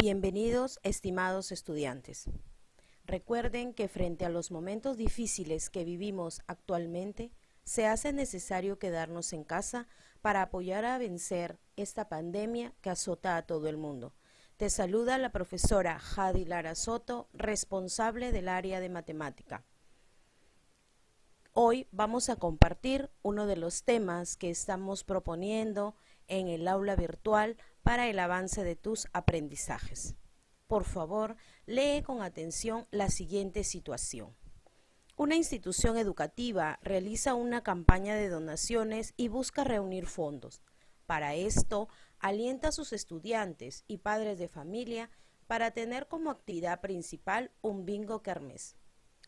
Bienvenidos, estimados estudiantes. Recuerden que frente a los momentos difíciles que vivimos actualmente, se hace necesario quedarnos en casa para apoyar a vencer esta pandemia que azota a todo el mundo. Te saluda la profesora Jadi Lara Soto, responsable del área de matemática. Hoy vamos a compartir uno de los temas que estamos proponiendo en el aula virtual para el avance de tus aprendizajes. Por favor, lee con atención la siguiente situación. Una institución educativa realiza una campaña de donaciones y busca reunir fondos. Para esto, alienta a sus estudiantes y padres de familia para tener como actividad principal un bingo kermés.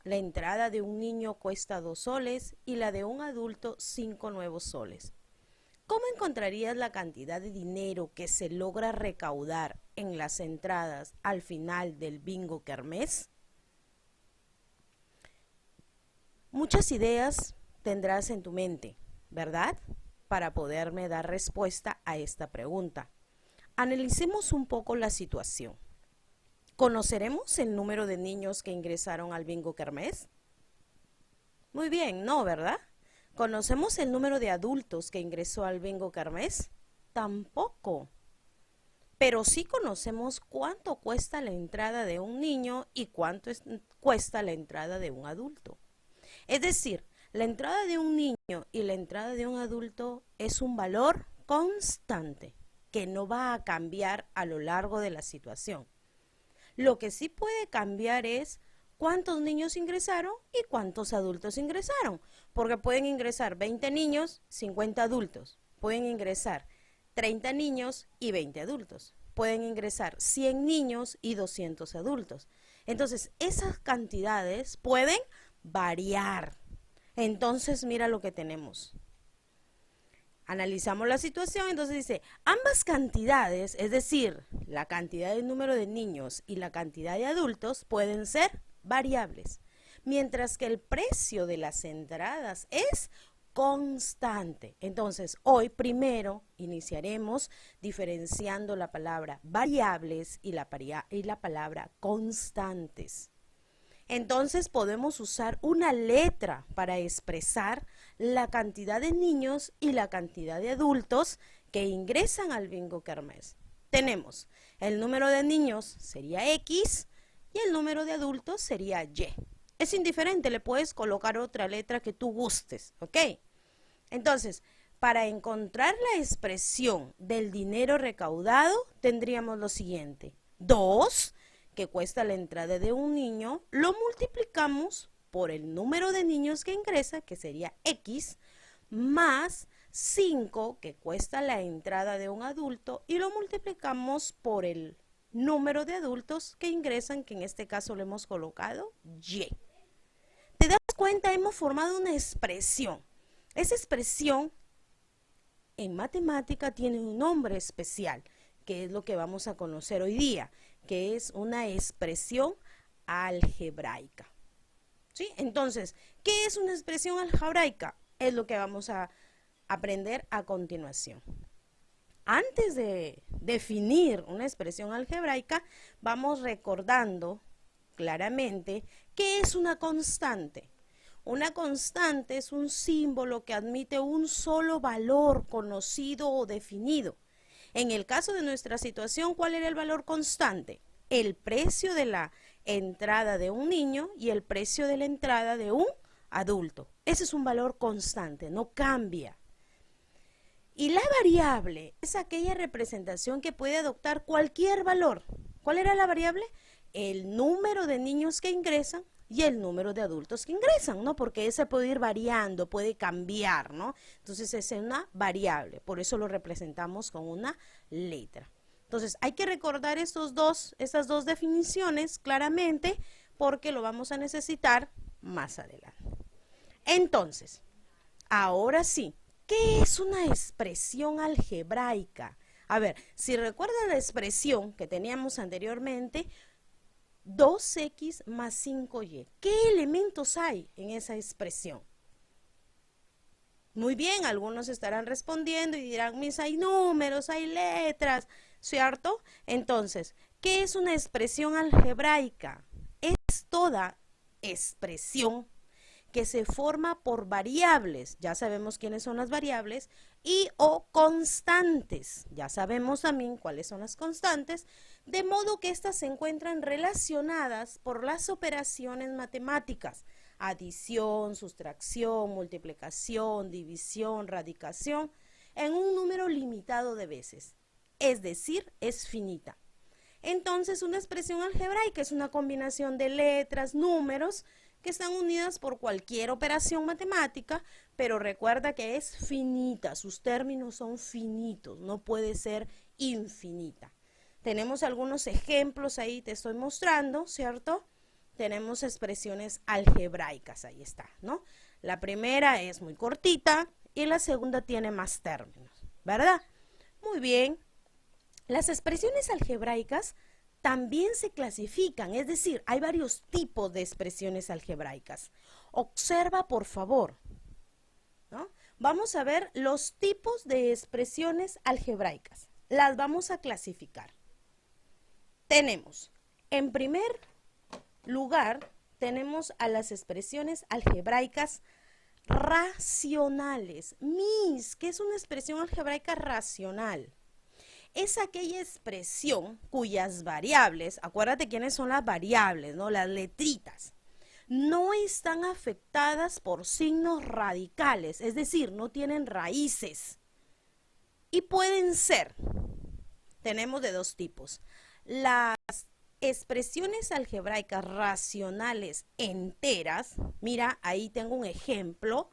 La entrada de un niño cuesta 2 soles y la de un adulto 5 nuevos soles. ¿Cómo encontrarías la cantidad de dinero que se logra recaudar en las entradas al final del bingo kermés? Muchas ideas tendrás en tu mente, ¿verdad? Para poderme dar respuesta a esta pregunta. Analicemos un poco la situación. ¿Conoceremos el número de niños que ingresaron al bingo kermés? Muy bien, no, ¿verdad? ¿Conocemos el número de adultos que ingresó al bingo kermés? Tampoco. Pero sí conocemos cuánto cuesta la entrada de un niño y cuánto cuesta la entrada de un adulto. Es decir, la entrada de un niño y la entrada de un adulto es un valor constante que no va a cambiar a lo largo de la situación. Lo que sí puede cambiar es cuántos niños ingresaron y cuántos adultos ingresaron, porque pueden ingresar 20 niños, 50 adultos, pueden ingresar 30 niños y 20 adultos, pueden ingresar 100 niños y 200 adultos. Entonces, esas cantidades pueden variar. Entonces, mira lo que tenemos. Analizamos la situación, entonces dice, ambas cantidades, es decir, la cantidad de número de niños y la cantidad de adultos pueden ser variables, mientras que el precio de las entradas es constante. Entonces, hoy primero iniciaremos diferenciando la palabra variables y la palabra constantes. Entonces podemos usar una letra para expresar la cantidad de niños y la cantidad de adultos que ingresan al bingo kermés. Tenemos el número de niños sería X y el número de adultos sería Y. Es indiferente, le puedes colocar otra letra que tú gustes, ¿ok? Entonces, para encontrar la expresión del dinero recaudado, tendríamos lo siguiente. 2, que cuesta la entrada de un niño, lo multiplicamos por el número de niños que ingresa, que sería X, más 5, que cuesta la entrada de un adulto, y lo multiplicamos por el número de adultos que ingresan, que en este caso le hemos colocado Y. ¿Te das cuenta? Hemos formado una expresión. Esa expresión en matemática tiene un nombre especial, que es lo que vamos a conocer hoy día, que es una expresión algebraica. ¿Sí? Entonces, ¿qué es una expresión algebraica? Es lo que vamos a aprender a continuación. Antes de definir una expresión algebraica, vamos recordando claramente qué es una constante. Una constante es un símbolo que admite un solo valor conocido o definido. En el caso de nuestra situación, ¿cuál era el valor constante? El precio de la entrada de un niño y el precio de la entrada de un adulto. Ese es un valor constante, no cambia. Y la variable es aquella representación que puede adoptar cualquier valor. ¿Cuál era la variable? El número de niños que ingresan y el número de adultos que ingresan, ¿no? Porque ese puede ir variando, puede cambiar, ¿no? Entonces es una variable, por eso lo representamos con una letra. Entonces hay que recordar estas dos definiciones claramente porque lo vamos a necesitar más adelante. Entonces, ahora sí, ¿qué es una expresión algebraica? A ver, si recuerdan la expresión que teníamos anteriormente, 2x más 5y. ¿Qué elementos hay en esa expresión? Muy bien, algunos estarán respondiendo y dirán, mis, hay números, hay letras, ¿cierto? Entonces, ¿Qué es una expresión algebraica? Es toda expresión que se forma por variables, ya sabemos quiénes son las variables, y o constantes, ya sabemos también cuáles son las constantes, de modo que éstas se encuentran relacionadas por las operaciones matemáticas, adición, sustracción, multiplicación, división, radicación, en un número limitado de veces, es decir, es finita. Entonces, una expresión algebraica es una combinación de letras, números, que están unidas por cualquier operación matemática, pero recuerda que es finita, sus términos son finitos, no puede ser infinita. Tenemos algunos ejemplos ahí, te estoy mostrando, ¿cierto? Tenemos expresiones algebraicas, ahí está, ¿no? La primera es muy cortita y la segunda tiene más términos, ¿verdad? Muy bien. Las expresiones algebraicas también se clasifican, es decir, hay varios tipos de expresiones algebraicas. Observa, por favor, ¿no? Vamos a ver los tipos de expresiones algebraicas. Las vamos a clasificar. Tenemos, en primer lugar, tenemos a las expresiones algebraicas racionales. ¿Qué es una expresión algebraica racional? Es aquella expresión cuyas variables, acuérdate quiénes son las variables, ¿no? Las letritas, no están afectadas por signos radicales, es decir, no tienen raíces. Y pueden ser, tenemos de dos tipos, las expresiones algebraicas racionales enteras, mira, ahí tengo un ejemplo,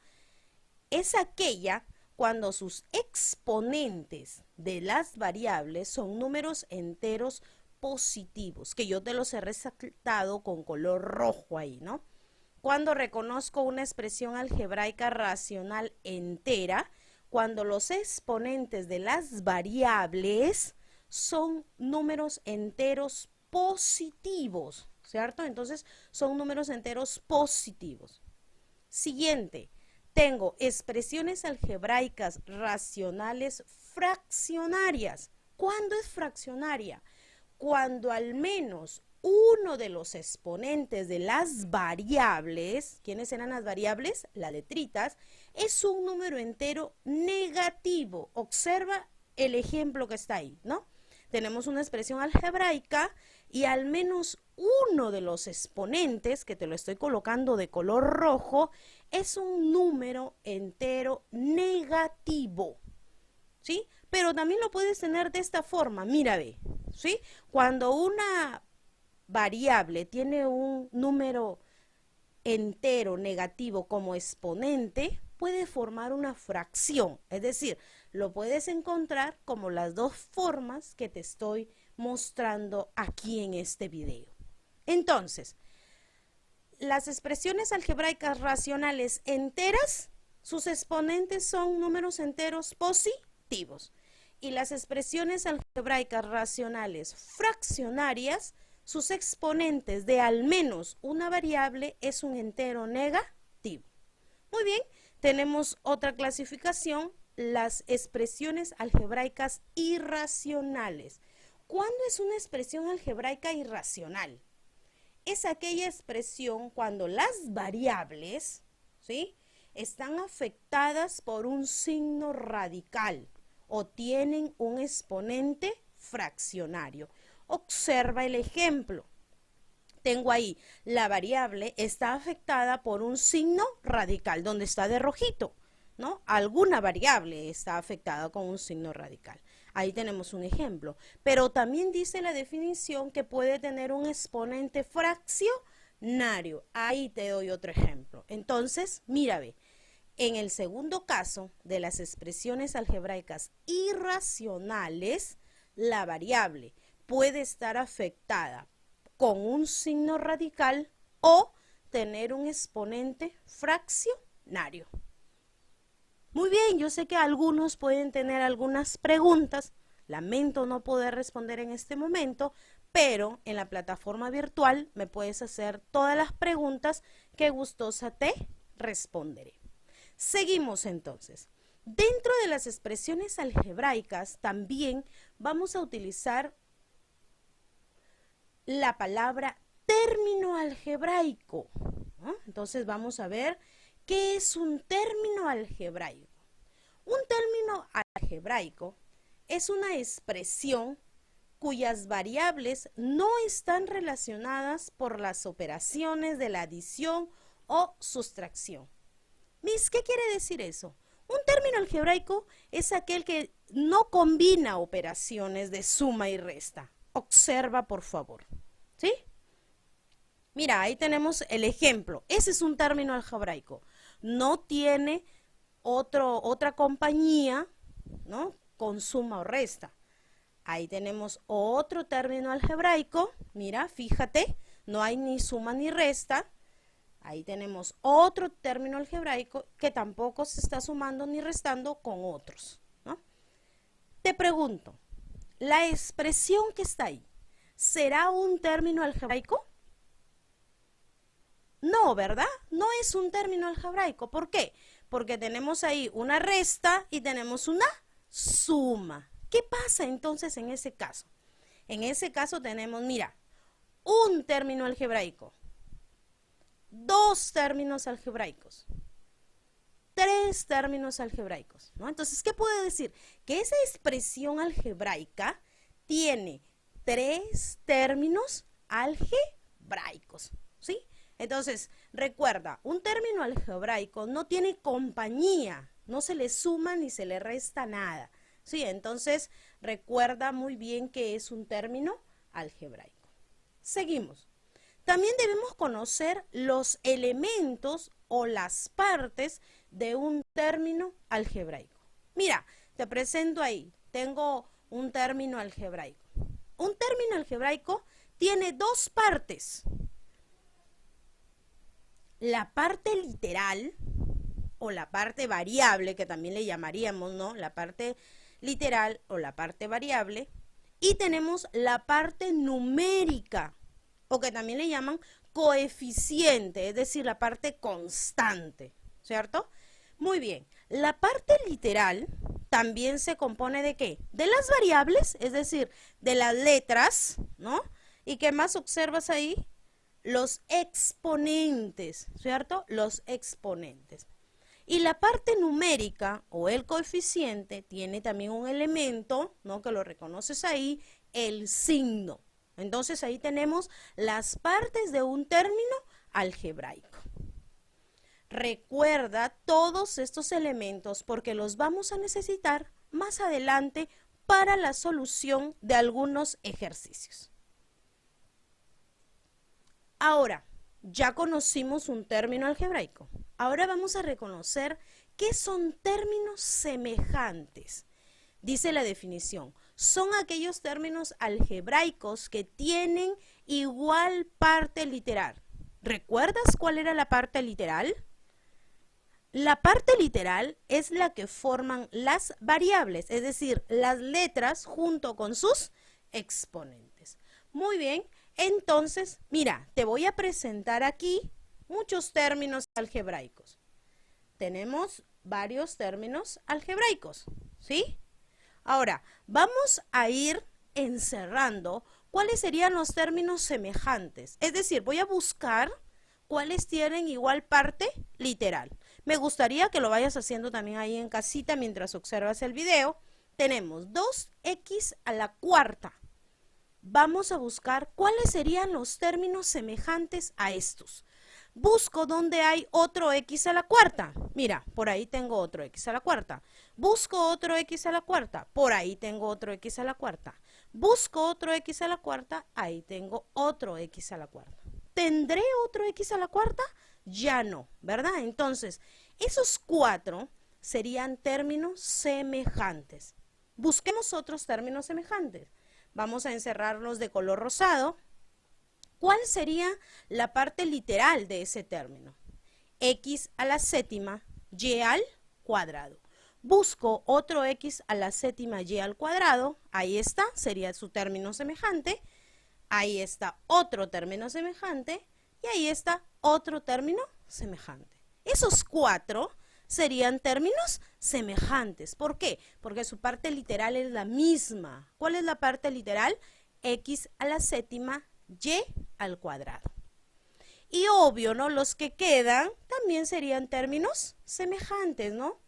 es aquella cuando sus exponentes de las variables son números enteros positivos, que yo te los he resaltado con color rojo ahí, ¿no? Cuando reconozco una expresión algebraica racional entera, cuando los exponentes de las variables son números enteros positivos, ¿cierto? Entonces, son números enteros positivos. Siguiente. Tengo expresiones algebraicas racionales fraccionarias. ¿Cuándo es fraccionaria? Cuando al menos uno de los exponentes de las variables, ¿quiénes eran las variables? Las letritas, es un número entero negativo. Observa el ejemplo que está ahí, ¿no? Tenemos una expresión algebraica y al menos uno de los exponentes, que te lo estoy colocando de color rojo, es un número entero negativo, ¿sí? Pero también lo puedes tener de esta forma, mira, ve, ¿sí? Cuando una variable tiene un número entero negativo como exponente, puede formar una fracción, es decir, lo puedes encontrar como las dos formas que te estoy mostrando aquí en este video. Entonces, las expresiones algebraicas racionales enteras, sus exponentes son números enteros positivos. Y las expresiones algebraicas racionales fraccionarias, sus exponentes de al menos una variable es un entero negativo. Muy bien, tenemos otra clasificación, las expresiones algebraicas irracionales. ¿Cuándo es una expresión algebraica irracional? Es aquella expresión cuando las variables, ¿sí?, están afectadas por un signo radical o tienen un exponente fraccionario. Observa el ejemplo. Tengo ahí, la variable está afectada por un signo radical, donde está de rojito, ¿no? Alguna variable está afectada con un signo radical. Ahí tenemos un ejemplo. Pero también dice la definición que puede tener un exponente fraccionario. Ahí te doy otro ejemplo. Entonces, mira, ve. En el segundo caso de las expresiones algebraicas irracionales, la variable puede estar afectada con un signo radical o tener un exponente fraccionario. Muy bien, yo sé que algunos pueden tener algunas preguntas. Lamento no poder responder en este momento, pero en la plataforma virtual me puedes hacer todas las preguntas que gustosa te responderé. Seguimos entonces. Dentro de las expresiones algebraicas también vamos a utilizar la palabra término algebraico, ¿no? Entonces vamos a ver qué es un término algebraico. Un término algebraico es una expresión cuyas variables no están relacionadas por las operaciones de la adición o sustracción. Miss, ¿qué quiere decir eso? Un término algebraico es aquel que no combina operaciones de suma y resta. Observa, por favor. ¿Sí? Mira, ahí tenemos el ejemplo. Ese es un término algebraico. No tiene otra compañía, ¿no?, con suma o resta. Ahí tenemos otro término algebraico. Mira, fíjate, no hay ni suma ni resta. Ahí tenemos otro término algebraico que tampoco se está sumando ni restando con otros, ¿no? Te pregunto, ¿la expresión que está ahí será un término algebraico? No, ¿verdad? No es un término algebraico. ¿Por qué? Porque tenemos ahí una resta y tenemos una suma. ¿Qué pasa entonces en ese caso? En ese caso tenemos, mira, un término algebraico, dos términos algebraicos, tres términos algebraicos, ¿no? Entonces, ¿qué puedo decir? Que esa expresión algebraica tiene tres términos algebraicos, ¿sí? Entonces, recuerda, un término algebraico no tiene compañía, no se le suma ni se le resta nada, ¿sí? Entonces, recuerda muy bien que es un término algebraico. Seguimos. También debemos conocer los elementos o las partes de un término algebraico. Mira, te presento ahí, tengo un término algebraico. Un término algebraico tiene dos partes. La parte literal o la parte variable, que también le llamaríamos, ¿no?, la parte literal o la parte variable, y tenemos la parte numérica, o que también le llaman coeficiente, es decir, la parte constante, ¿cierto? Muy bien, la parte literal también se compone ¿de qué? De las variables, es decir, de las letras, ¿no? ¿Y qué más observas ahí? Los exponentes, ¿cierto? Los exponentes. Y la parte numérica o el coeficiente tiene también un elemento, ¿no?, que lo reconoces ahí, el signo. Entonces ahí tenemos las partes de un término algebraico. Recuerda todos estos elementos porque los vamos a necesitar más adelante para la solución de algunos ejercicios. Ahora, ya conocimos un término algebraico. Ahora vamos a reconocer qué son términos semejantes. Dice la definición, son aquellos términos algebraicos que tienen igual parte literal. ¿Recuerdas cuál era la parte literal? La parte literal es la que forman las variables, es decir, las letras junto con sus exponentes. Muy bien, entonces, mira, te voy a presentar aquí muchos términos algebraicos. Tenemos varios términos algebraicos, ¿sí? Ahora, vamos a ir encerrando cuáles serían los términos semejantes. Es decir, voy a buscar cuáles tienen igual parte literal. Me gustaría que lo vayas haciendo también ahí en casita mientras observas el video. Tenemos 2x a la cuarta. Vamos a buscar cuáles serían los términos semejantes a estos. Busco donde hay otro x a la cuarta. Mira, por ahí tengo otro x a la cuarta. Busco otro x a la cuarta. Por ahí tengo otro x a la cuarta. Busco otro x a la cuarta. Ahí tengo otro x a la cuarta. ¿Tendré otro x a la cuarta? Ya no, ¿verdad? Entonces, esos cuatro serían términos semejantes. Busquemos otros términos semejantes. Vamos a encerrarlos de color rosado. ¿Cuál sería la parte literal de ese término? X a la séptima y al cuadrado. Busco otro x a la séptima y al cuadrado. Ahí está, sería su término semejante. Ahí está otro término semejante. Y ahí está otro término semejante. Esos cuatro serían términos semejantes. ¿Por qué? Porque su parte literal es la misma. ¿Cuál es la parte literal? X a la séptima y al cuadrado. Y obvio, ¿no? Los que quedan también serían términos semejantes, ¿no?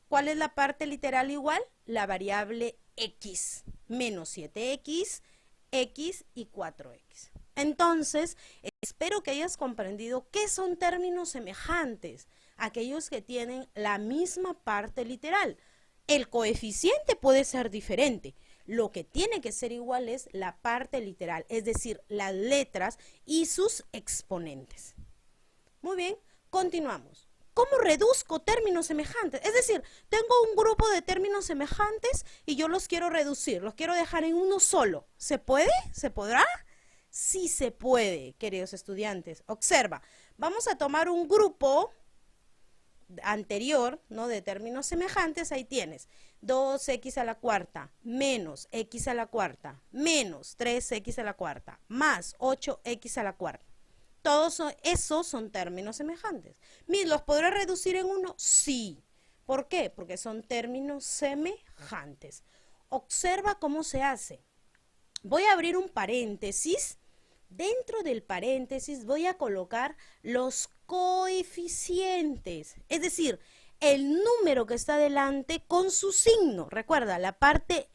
¿Cuál es la parte literal igual? La variable x, menos 7x, x y 4x. Entonces, espero que hayas comprendido qué son términos semejantes, aquellos que tienen la misma parte literal. El coeficiente puede ser diferente. Lo que tiene que ser igual es la parte literal, es decir, las letras y sus exponentes. Muy bien, continuamos. ¿Cómo reduzco términos semejantes? Es decir, tengo un grupo de términos semejantes y yo los quiero reducir, los quiero dejar en uno solo. ¿Se puede? ¿Se podrá? Sí se puede, queridos estudiantes. Observa, vamos a tomar un grupo anterior, ¿no? De términos semejantes. Ahí tienes 2x a la cuarta menos x a la cuarta menos 3x a la cuarta más 8x a la cuarta. Todos esos son términos semejantes. ¿Los podré reducir en uno? Sí. ¿Por qué? Porque son términos semejantes. Observa cómo se hace. Voy a abrir un paréntesis. Dentro del paréntesis voy a colocar los coeficientes, es decir, el número que está delante con su signo. Recuerda, la parte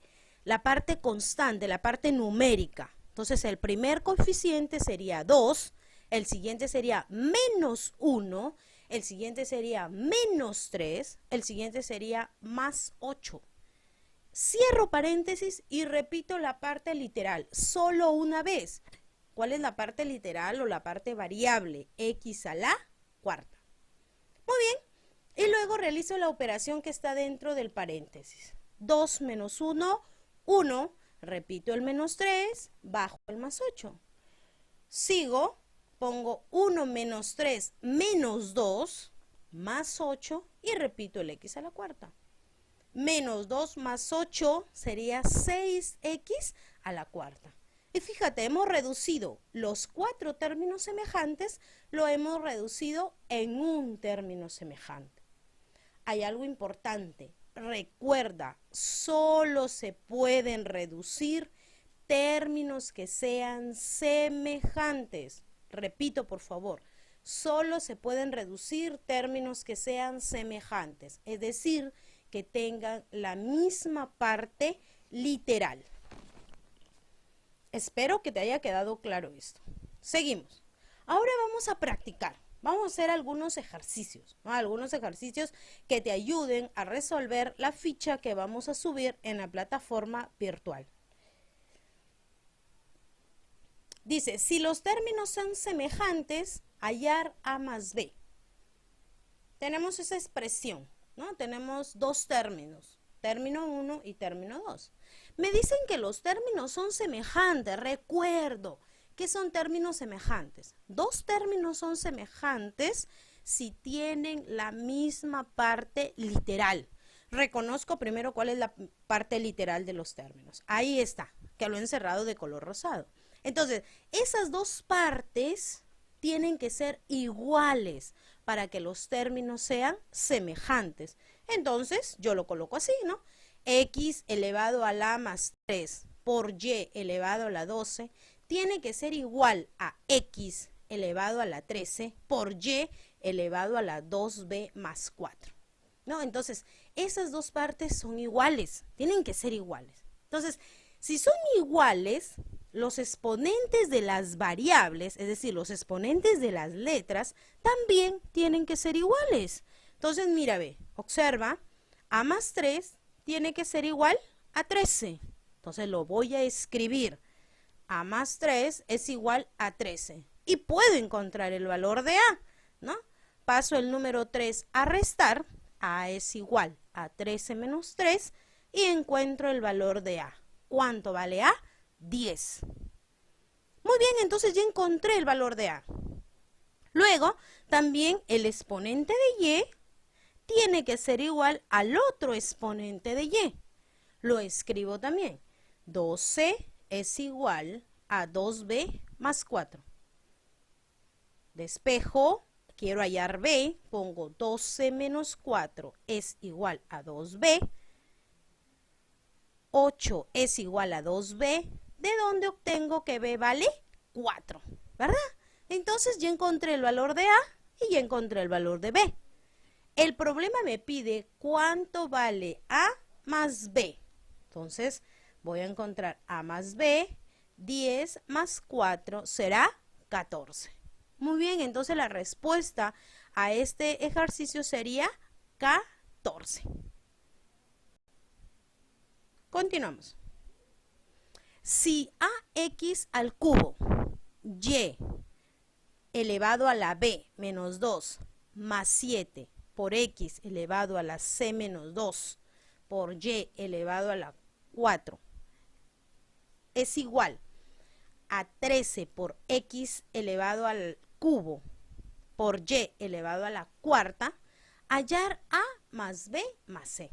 constante, la parte numérica. Entonces, el primer coeficiente sería 2, el siguiente sería menos 1, el siguiente sería menos 3, el siguiente sería más 8. Cierro paréntesis y repito la parte literal, solo una vez. ¿Cuál es la parte literal o la parte variable? X a la cuarta. Muy bien. Y luego realizo la operación que está dentro del paréntesis. 2 menos 1, 1. Repito el menos 3, bajo el más 8. Sigo, pongo 1 menos 3 menos 2, más 8 y repito el x a la cuarta. Menos 2 más 8 sería 6x a la cuarta. Y fíjate, hemos reducido los 4 términos semejantes, lo hemos reducido en un término semejante. Hay algo importante. Recuerda, solo se pueden reducir términos que sean semejantes. Repito, por favor, solo se pueden reducir términos que sean semejantes, es decir, que tengan la misma parte literal. Espero que te haya quedado claro esto. Seguimos. Ahora vamos a practicar. Vamos a hacer algunos ejercicios, ¿no? Algunos ejercicios que te ayuden a resolver la ficha que vamos a subir en la plataforma virtual. Dice, si los términos son semejantes, hallar A más B. Tenemos esa expresión, ¿no? Tenemos dos términos, término 1 y término 2. Me dicen que los términos son semejantes. Recuerdo que son términos semejantes. Dos términos son semejantes si tienen la misma parte literal. Reconozco primero cuál es la parte literal de los términos. Ahí está, que lo he encerrado de color rosado. Entonces, esas dos partes tienen que ser iguales para que los términos sean semejantes. Entonces, yo lo coloco así, ¿no? X elevado a la más 3 por Y elevado a la 12 tiene que ser igual a X elevado a la 13 por Y elevado a la 2B más 4. ¿No? Entonces, esas dos partes son iguales, tienen que ser iguales. Entonces, si son iguales, los exponentes de las variables, es decir, los exponentes de las letras, también tienen que ser iguales. Entonces, mira, ve, observa, A más 3 tiene que ser igual a 13. Entonces, lo voy a escribir. A más 3 es igual a 13. Y puedo encontrar el valor de A, ¿no? Paso el número 3 a restar. A es igual a 13 menos 3 y encuentro el valor de A. ¿Cuánto vale A? 10. Muy bien, entonces ya encontré el valor de A. Luego, también el exponente de Y tiene que ser igual al otro exponente de Y. Lo escribo también. 12 es igual a 2B más 4. Despejo. Quiero hallar B, pongo 12 menos 4 es igual a 2B. 8 es igual a 2B. ¿De dónde obtengo que B vale 4, ¿verdad? Entonces ya encontré el valor de A y ya encontré el valor de B. El problema me pide cuánto vale A más B. Entonces voy a encontrar A más B, 10 más 4 será 14. Muy bien, entonces la respuesta a este ejercicio sería 14. Continuamos. Si ax al cubo y elevado a la b menos 2 más 7 por x elevado a la c menos 2 por y elevado a la 4 es igual a 13 por x elevado al cubo por y elevado a la cuarta, hallar a más b más c.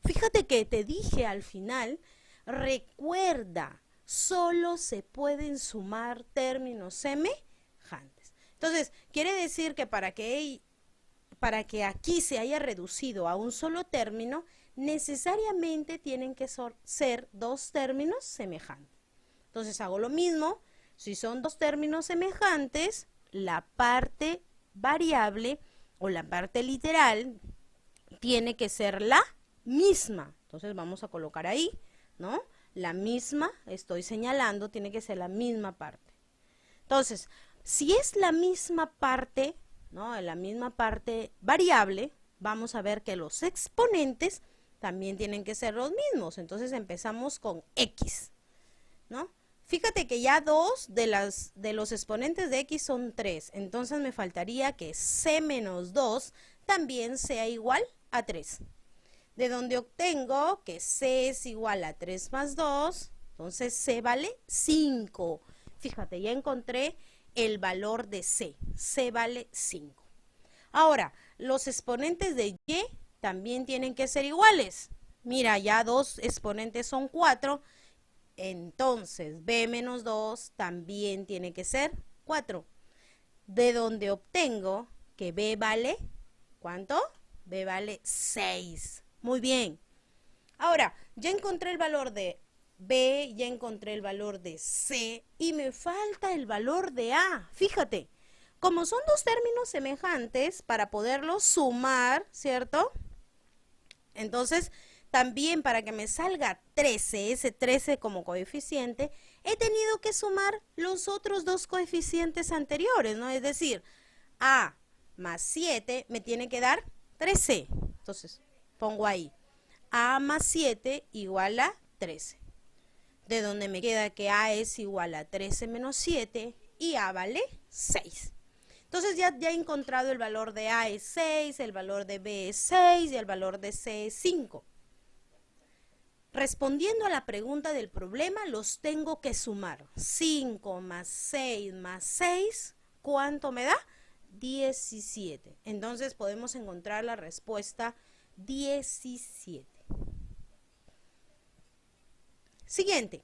Fíjate que te dije al final, recuerda, solo se pueden sumar términos semejantes. Entonces, quiere decir que para que aquí se haya reducido a un solo término, necesariamente tienen que ser dos términos semejantes. Entonces hago lo mismo, si son dos términos semejantes, la parte variable o la parte literal tiene que ser la misma. Entonces vamos a colocar ahí, ¿no? La misma, estoy señalando, tiene que ser la misma parte. Entonces, si es la misma parte, ¿no? La misma parte variable, vamos a ver que los exponentes también tienen que ser los mismos. Entonces empezamos con x, ¿no? Fíjate que ya dos de los exponentes de x son 3. Entonces me faltaría que c menos 2 también sea igual a 3. De donde obtengo que c es igual a 3 más 2, entonces c vale 5. Fíjate, ya encontré el valor de c. C vale 5. Ahora, los exponentes de y también tienen que ser iguales. Mira, ya dos exponentes son 4. Entonces, b menos 2 también tiene que ser 4. De donde obtengo que b vale, ¿cuánto? B vale 6. Muy bien. Ahora, ya encontré el valor de B, ya encontré el valor de C y me falta el valor de A. Fíjate, como son dos términos semejantes para poderlos sumar, ¿cierto? Entonces, también para que me salga 13, ese 13 como coeficiente, he tenido que sumar los otros dos coeficientes anteriores, ¿no? Es decir, A más 7 me tiene que dar 13. Entonces, pongo ahí, A más 7 igual a 13. De donde me queda que A es igual a 13 menos 7 y A vale 6. Entonces ya he encontrado el valor de A es 6, el valor de B es 6 y el valor de C es 5. Respondiendo a la pregunta del problema, los tengo que sumar. 5 más 6 más 6, ¿cuánto me da? 17. Entonces podemos encontrar la respuesta 17. Siguiente.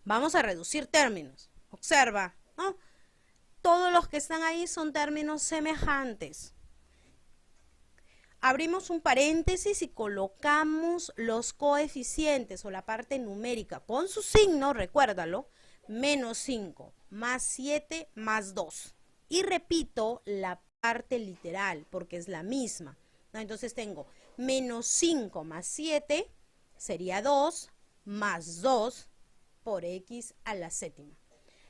Vamos a reducir términos. Observa, ¿no? Todos los que están ahí son términos semejantes. Abrimos un paréntesis y colocamos los coeficientes o la parte numérica con su signo, recuérdalo, menos 5, más 7, más 2. Y repito la parte literal porque es la misma, ¿no? Entonces tengo menos 5 más 7 sería 2, más 2 por x a la séptima.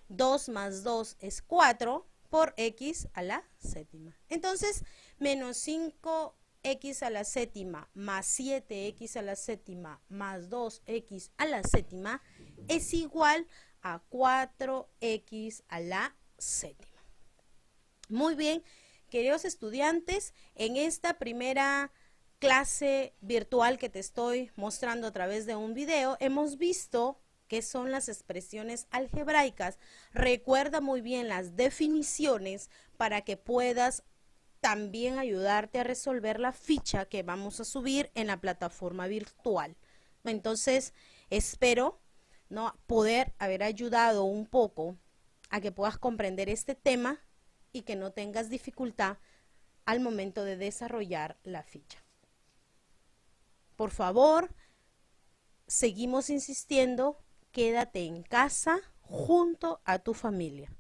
2 más 2 es 4 por x a la séptima. Entonces, menos 5x a la séptima más 7x a la séptima más 2x a la séptima es igual a 4x a la séptima. Muy bien, queridos estudiantes, en esta primera clase virtual que te estoy mostrando a través de un video, hemos visto qué son las expresiones algebraicas. Recuerda muy bien las definiciones para que puedas también ayudarte a resolver la ficha que vamos a subir en la plataforma virtual. Entonces, espero, ¿no?, poder haber ayudado un poco a que puedas comprender este tema y que no tengas dificultad al momento de desarrollar la ficha. Por favor, seguimos insistiendo, quédate en casa, junto a tu familia.